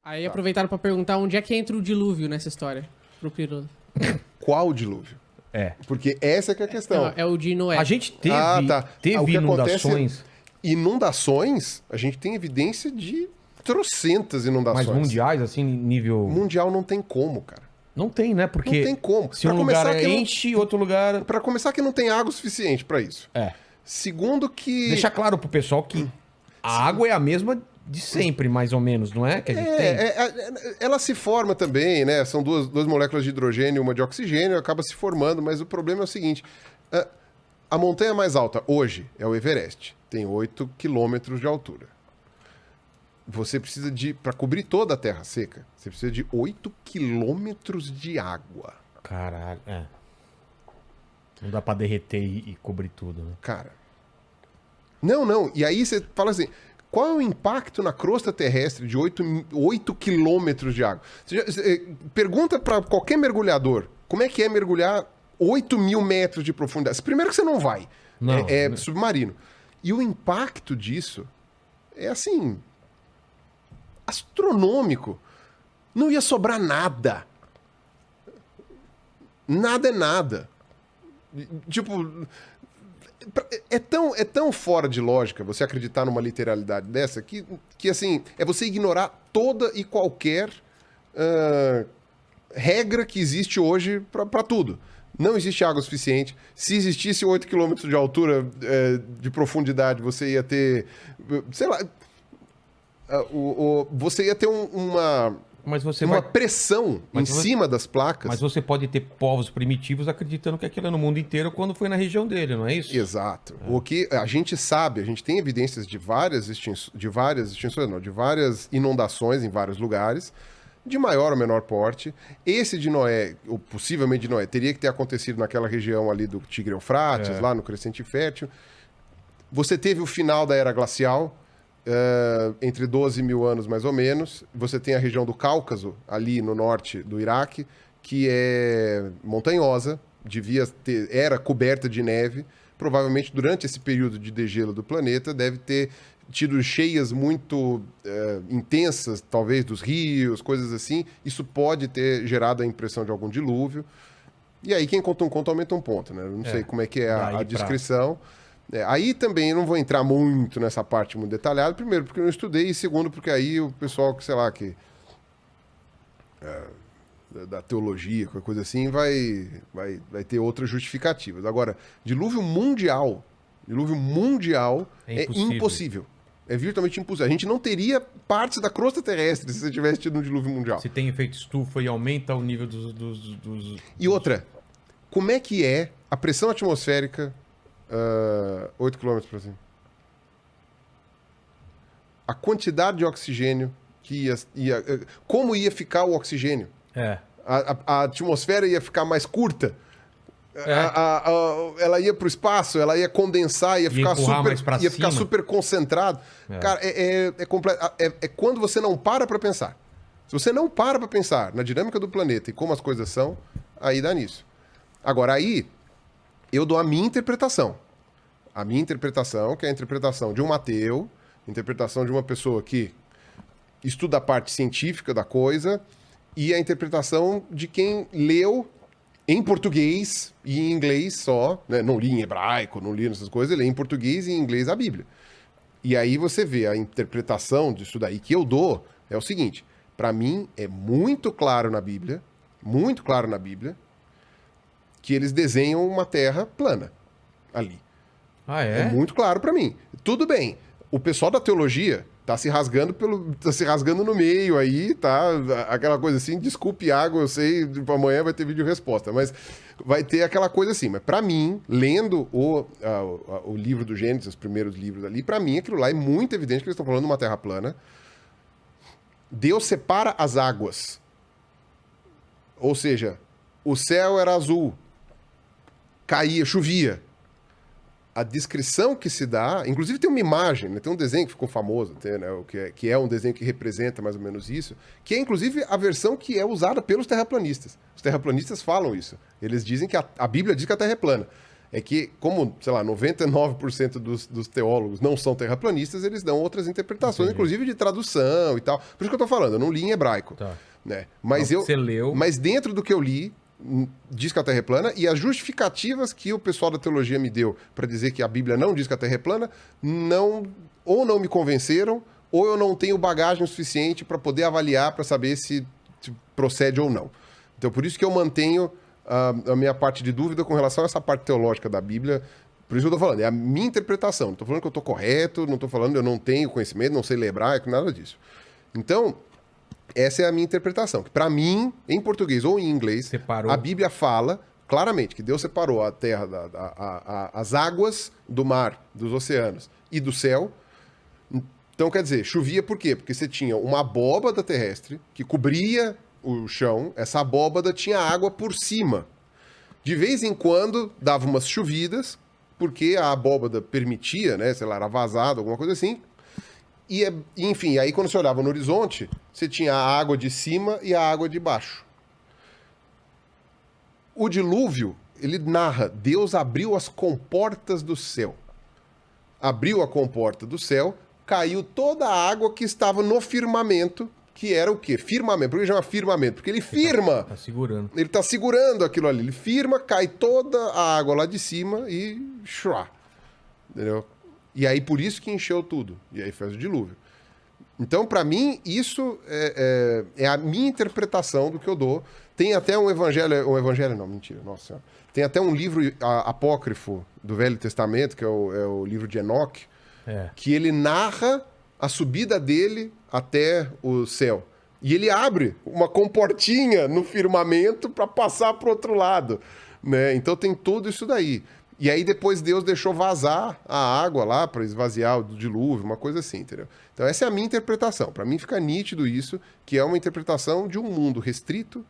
Aí aproveitaram pra perguntar onde é que entra o dilúvio nessa história, pro Pirula. Qual dilúvio? Porque essa que é a questão. É o de Noé. A gente teve, O que inundações, Inundações, a gente tem evidência de trocentas inundações. mas mundiais, assim, nível... Mundial não tem como, cara. Não tem, né? Porque Não tem como. se um lugar enche, outro lugar... Pra começar que não tem água suficiente pra isso. É. Segundo que... Deixar claro pro pessoal que a água é a mesma de sempre, mais ou menos, não é? Que a gente tem. Ela se forma também, né? São duas moléculas de hidrogênio e uma de oxigênio, acaba se formando, mas o problema é o seguinte: a montanha mais alta hoje é o Everest, tem 8 quilômetros de altura. Você precisa para cobrir toda a terra seca, você precisa de 8 quilômetros de água. Caralho, Não dá pra derreter e cobrir tudo, né? Cara. Não. E aí você fala assim, qual é o impacto na crosta terrestre de 8 quilômetros de água? Pergunta para qualquer mergulhador, como é que é mergulhar 8 mil metros de profundidade? Primeiro que você não vai. Não, é submarino. E o impacto disso é assim... astronômico. Não ia sobrar nada. Nada é nada. Tipo... É tão fora de lógica você acreditar numa literalidade dessa que assim, é você ignorar toda e qualquer regra que existe hoje para tudo. Não existe água suficiente. Se existisse 8 km de altura de profundidade, você ia ter... sei lá... você ia ter uma pressão cima das placas. Mas você pode ter povos primitivos acreditando que aquilo é no mundo inteiro quando foi na região dele, não é isso? Exato. O que a gente sabe, a gente tem evidências de várias inundações em vários lugares, de maior ou menor porte. Esse de Noé, ou possivelmente de Noé, teria que ter acontecido naquela região ali do Tigre-Eufrates, lá no Crescente Fértil. Você teve o final da Era Glacial, entre 12 mil anos mais ou menos. Você tem a região do Cáucaso, ali no norte do Iraque, que é montanhosa, era coberta de neve. Provavelmente durante esse período de degelo do planeta deve ter tido cheias muito intensas, talvez dos rios, coisas assim. Isso pode ter gerado a impressão de algum dilúvio. E aí quem conta um conto aumenta um ponto, né? Eu não sei como é que é a descrição. Aí também eu não vou entrar muito nessa parte muito detalhada. Primeiro, porque eu não estudei. E segundo, porque aí o pessoal que, sei lá, da teologia, qualquer coisa assim, vai ter outras justificativas. Agora, dilúvio mundial é impossível. É virtualmente impossível. A gente não teria partes da crosta terrestre se você tivesse tido um dilúvio mundial. Se tem efeito estufa e aumenta o nível dos... E outra, como é que é a pressão atmosférica 8 km para cima? A quantidade de oxigênio que como ia ficar o oxigênio? A atmosfera ia ficar mais curta? Ela ia para o espaço, ela ia condensar, ia ficar super concentrado. Cara, é quando você não para pensar. Se você não para pensar na dinâmica do planeta e como as coisas são, aí dá nisso. Agora, aí eu dou a minha interpretação. A minha interpretação, que é a interpretação de um ateu, interpretação de uma pessoa que estuda a parte científica da coisa, e a interpretação de quem leu em português e em inglês só, né? Não li em hebraico, não li nessas coisas, lê em português e em inglês a Bíblia. E aí você vê a interpretação disso daí que eu dou, é o seguinte: para mim é muito claro na Bíblia, que eles desenham uma terra plana ali. É muito claro para mim. Tudo bem, o pessoal da teologia tá se rasgando no meio aí, tá? Aquela coisa assim, desculpe, água, eu sei, amanhã vai ter vídeo resposta, mas vai ter aquela coisa assim. Mas para mim, lendo o livro do Gênesis, os primeiros livros ali, para mim aquilo lá é muito evidente que eles estão falando de uma terra plana. Deus separa as águas. Ou seja, o céu era azul, chovia. A descrição que se dá... Inclusive tem uma imagem, né? Tem um desenho que ficou famoso, né? que é um desenho que representa mais ou menos isso, que é inclusive a versão que é usada pelos terraplanistas. Os terraplanistas falam isso. Eles dizem que a Bíblia diz que a Terra é plana. É que, como, sei lá, 99% dos teólogos não são terraplanistas, eles dão outras interpretações, inclusive de tradução e tal. Por isso que eu tô falando, eu não li em hebraico. Tá. Né? Mas Então, você leu... Mas dentro do que eu li, diz que a Terra é plana, e as justificativas que o pessoal da teologia me deu para dizer que a Bíblia não diz que a Terra é plana, ou não me convenceram, ou eu não tenho bagagem suficiente para poder avaliar, para saber se procede ou não. Então, por isso que eu mantenho a minha parte de dúvida com relação a essa parte teológica da Bíblia. Por isso que eu estou falando, é a minha interpretação. Não estou falando que eu estou correto, não estou falando que eu não tenho conhecimento, não sei ler hebraico, nada disso. Então, essa é a minha interpretação. Que para mim, em português ou em inglês, Separou. a Bíblia fala claramente que Deus separou a terra, as águas do mar, dos oceanos e do céu. Então, quer dizer, chovia por quê? Porque você tinha uma abóbada terrestre que cobria o chão, essa abóbada tinha água por cima. De vez em quando dava umas chovidas, porque a abóbada permitia, né, sei lá, era vazado, alguma coisa assim. E, enfim, aí quando você olhava no horizonte, você tinha a água de cima e a água de baixo. O dilúvio, ele narra, Deus abriu as comportas do céu. Abriu a comporta do céu, caiu toda a água que estava no firmamento, que era o quê? Firmamento. Por que chama firmamento? Porque ele firma. Tá segurando. Ele tá segurando aquilo ali. Ele firma, cai toda a água lá de cima e... Entendeu? E aí, por isso que encheu tudo. E aí fez o dilúvio. Então, para mim, isso é a minha interpretação do que eu dou. Tem até um evangelho... Um evangelho não, mentira. Nossa Senhora. Tem até um livro apócrifo do Velho Testamento, que é o livro de Enoque, que ele narra a subida dele até o céu. E ele abre uma comportinha no firmamento para passar para o outro lado. Né? Então tem tudo isso daí. E aí depois Deus deixou vazar a água lá para esvaziar o dilúvio, uma coisa assim, entendeu? Então essa é a minha interpretação. Para mim fica nítido isso, que é uma interpretação de um mundo restrito,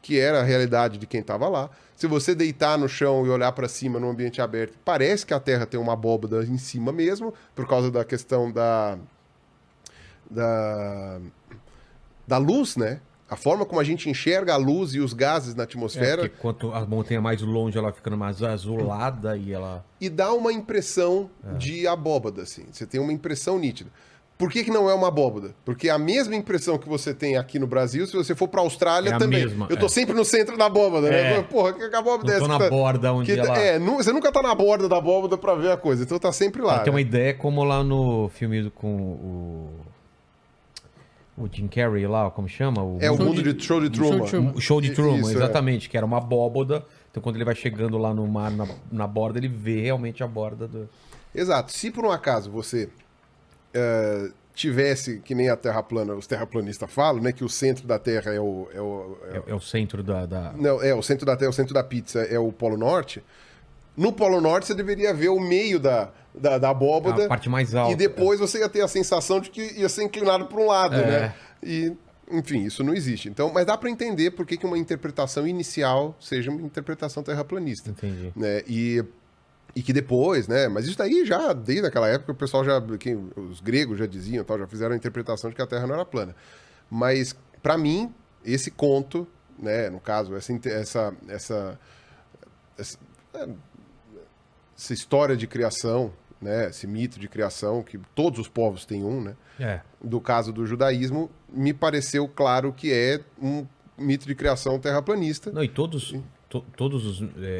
que era a realidade de quem estava lá. Se você deitar no chão e olhar para cima num ambiente aberto, parece que a Terra tem uma abóbada em cima mesmo, por causa da questão da luz, né? A forma como a gente enxerga a luz e os gases na atmosfera. Porque quanto a montanha mais longe, ela fica mais azulada e ela... E dá uma impressão de abóbada, assim. Você tem uma impressão nítida. Por que não é uma abóbada? Porque a mesma impressão que você tem aqui no Brasil, se você for pra Austrália também. Mesma, eu tô sempre no centro da abóbada, né? Porra, que abóbada é essa? Tô na borda onde ela... você nunca tá na borda da abóbada pra ver a coisa, então tá sempre lá. Tem uma ideia como lá no filme com o Jim Carrey lá, como chama? O mundo de Show de Truman. O Show de Truman, Isso, exatamente, que era uma abóbada. Então quando ele vai chegando lá no mar, na borda, ele vê realmente a borda do... Exato. Se por um acaso você... tivesse, que nem a Terra plana, os terraplanistas falam, né? Que o centro da Terra é o centro da... Não, o centro da Terra, o centro da pizza é o Polo Norte. No Polo Norte você deveria ver o meio da abóbada. A parte mais alta. E depois você ia ter a sensação de que ia ser inclinado para um lado, né? E, enfim, isso não existe. Então, mas dá para entender por que uma interpretação inicial seja uma interpretação terraplanista. Entendi. Né? E que depois, né? Mas isso daí já, desde aquela época, o pessoal os gregos já diziam, tal, já fizeram a interpretação de que a Terra não era plana. Mas, para mim, esse conto, né? No caso, essa história de criação, né? Esse mito de criação, que todos os povos têm um, né? Do caso do judaísmo, me pareceu claro que é um mito de criação terraplanista. Não, e todos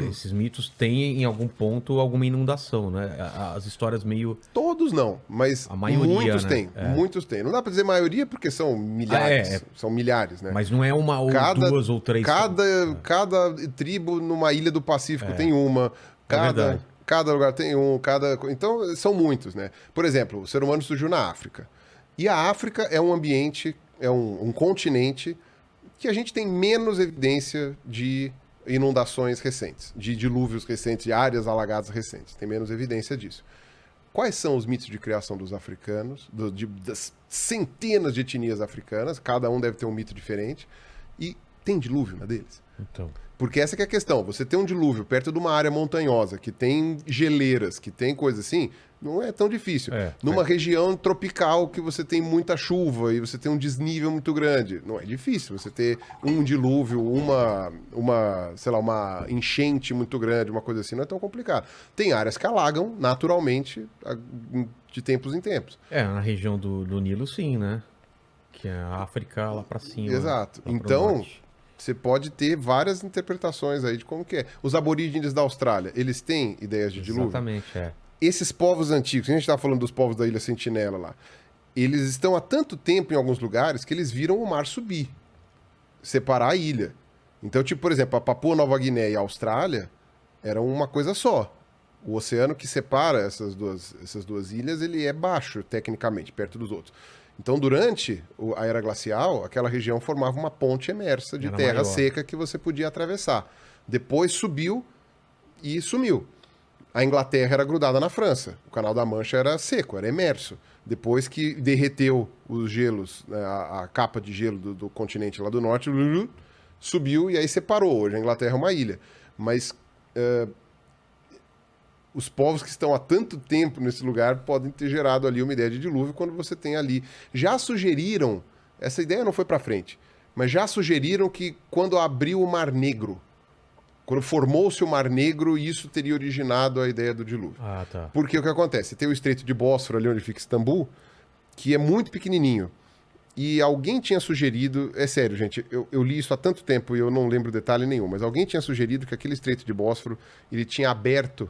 esses mitos têm, em algum ponto, alguma inundação, né? As histórias meio... Todos não, mas a maioria, muitos né? têm. Muitos têm. Não dá pra dizer maioria porque são milhares. São milhares, né? Mas não é uma ou duas ou três. Cada tribo numa ilha do Pacífico tem uma. Cada lugar tem um. Então, são muitos, né? Por exemplo, o ser humano surgiu na África. E a África é um ambiente, é um continente que a gente tem menos evidência de inundações recentes, de dilúvios recentes, de áreas alagadas recentes. Tem menos evidência disso. Quais são os mitos de criação dos africanos, das centenas de etnias africanas? Cada um deve ter um mito diferente. E tem dilúvio na deles? Então. Porque essa que é a questão. Você tem um dilúvio perto de uma área montanhosa, que tem geleiras, que tem coisa assim, não é tão difícil. Numa região tropical que você tem muita chuva e você tem um desnível muito grande, não é difícil você ter um dilúvio, sei lá, uma enchente muito grande, uma coisa assim, não é tão complicado. Tem áreas que alagam naturalmente de tempos em tempos. Na região do Nilo, sim, né? Que é a África lá pra cima. Exato. Lá pro Então, norte. você pode ter várias interpretações aí de como que é. Os aborígenes da Austrália, eles têm ideias de dilúvio? Exatamente, Esses povos antigos, a gente estava falando dos povos da Ilha Sentinela lá, eles estão há tanto tempo em alguns lugares que eles viram o mar subir, separar a ilha. Então, tipo, por exemplo, a Papua Nova Guiné e a Austrália eram uma coisa só. O oceano que separa essas duas ilhas, ele é baixo, tecnicamente, perto dos outros. Então, durante a era glacial, aquela região formava uma ponte emersa de Era terra maior. seca que você podia atravessar. Depois subiu e sumiu. A Inglaterra era grudada na França. O Canal da Mancha era seco, era emerso. Depois que derreteu os gelos, né, a capa de gelo do continente lá do norte, subiu e aí separou. Hoje a Inglaterra é uma ilha. Mas os povos que estão há tanto tempo nesse lugar podem ter gerado ali uma ideia de dilúvio quando você tem ali. Já sugeriram, essa ideia não foi para frente, mas já sugeriram que quando abriu o Mar Negro, quando formou-se o Mar Negro, isso teria originado a ideia do dilúvio. Ah, tá. Porque o que acontece? Tem o Estreito de Bósforo, ali onde fica Istambul, que é muito pequenininho. E alguém tinha sugerido... É sério, gente, eu li isso há tanto tempo e eu não lembro detalhe nenhum, mas alguém tinha sugerido que aquele Estreito de Bósforo ele tinha aberto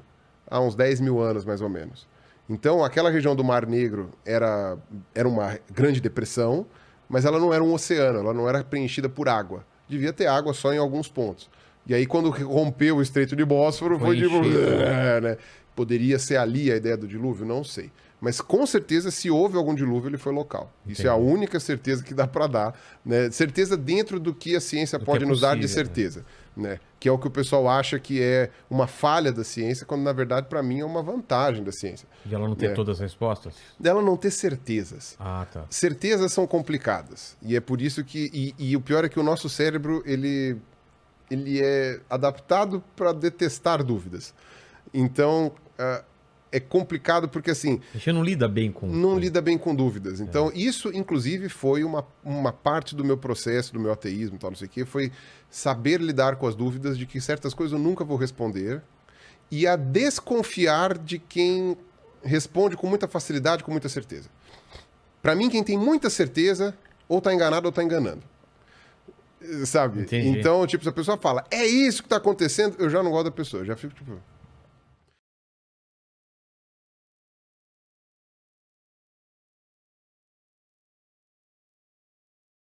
há uns 10 mil anos, mais ou menos. Então, aquela região do Mar Negro era uma grande depressão, mas ela não era um oceano, ela não era preenchida por água. Devia ter água só em alguns pontos. E aí, quando rompeu o Estreito de Bósforo, foi tipo... né? Poderia ser ali a ideia do dilúvio? Não sei. Mas, com certeza, se houve algum dilúvio, ele foi local. Isso é a única certeza que dá para dar. Né? Certeza dentro do que a ciência pode nos dar de certeza. Né? Que é o que o pessoal acha que é uma falha da ciência, quando, na verdade, para mim, é uma vantagem da ciência. De ela não ter todas as respostas? Dela não ter certezas. Ah, tá. Certezas são complicadas. E é por isso que... E o pior é que o nosso cérebro, ele é adaptado para detestar dúvidas. Então, é complicado porque, assim... A gente não lida bem com... Não lida bem com dúvidas. Então, isso, inclusive, foi uma parte do meu processo, do meu ateísmo e tal, não sei o quê, foi saber lidar com as dúvidas de que certas coisas eu nunca vou responder e a desconfiar de quem responde com muita facilidade, com muita certeza. Para mim, quem tem muita certeza, ou tá enganado ou tá enganando. Sabe? Entendi. Então, tipo, se a pessoa fala, é isso que tá acontecendo, eu já não gosto da pessoa. Eu já fico, tipo...